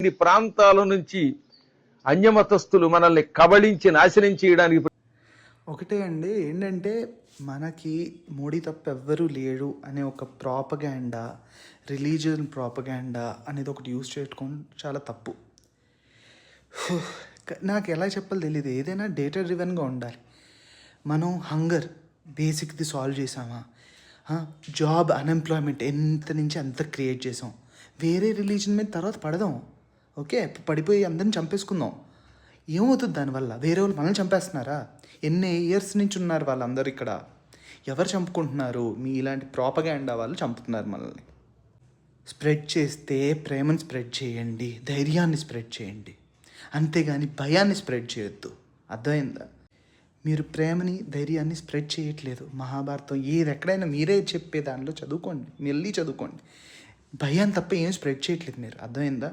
ఇన్ని ప్రాంతాల నుంచి అన్యమతస్థులు మనల్ని కబళించి నాశనం చేయడానికి ఒకటే అండి ఏంటంటే మనకి మోడీ తప్ప ఎవ్వరూ లేరు అనే ఒక ప్రాపగాండా, రిలీజియన్ ప్రాపగాండా అనేది ఒకటి యూజ్ చేసుకోవడం చాలా తప్పు. నాకు ఎలా చెప్పాలో తెలియదు. ఏదైనా డేటా డ్రివెన్గా ఉండాలి. మనం హంగర్ బేసిక్ది సాల్వ్ చేసామా, జాబ్ అన్ఎంప్లాయ్మెంట్ ఎంత నుంచి అంత క్రియేట్ చేసాం, వేరే రిలీజన్ మీద తర్వాత పడదాం. ఓకే, పడిపోయి అందరిని చంపేసుకుందాం. ఏమవుతుంది దానివల్ల? వేరే వాళ్ళు మనల్ని చంపేస్తున్నారా? ఎన్ని ఇయర్స్ నుంచి ఉన్నారు వాళ్ళందరూ ఇక్కడ? ఎవరు చంపుకుంటున్నారు? మీ ఇలాంటి ప్రాపగాండా వాళ్ళు చంపుతున్నారు మనల్ని. స్ప్రెడ్ చేస్తే ప్రేమను స్ప్రెడ్ చేయండి, ధైర్యాన్ని స్ప్రెడ్ చేయండి, అంతేగాని భయాన్ని స్ప్రెడ్ చేయొద్దు. అర్థమైందా? మీరు ప్రేమని ధైర్యాన్ని స్ప్రెడ్ చేయట్లేదు. మహాభారతం ఏది ఎక్కడైనా మీరే చెప్పే దానిలో చదువుకోండి, మళ్ళీ చదువుకోండి. భయాన్ని తప్ప ఏం స్ప్రెడ్ చేయట్లేదు మీరు. అర్థమైందా?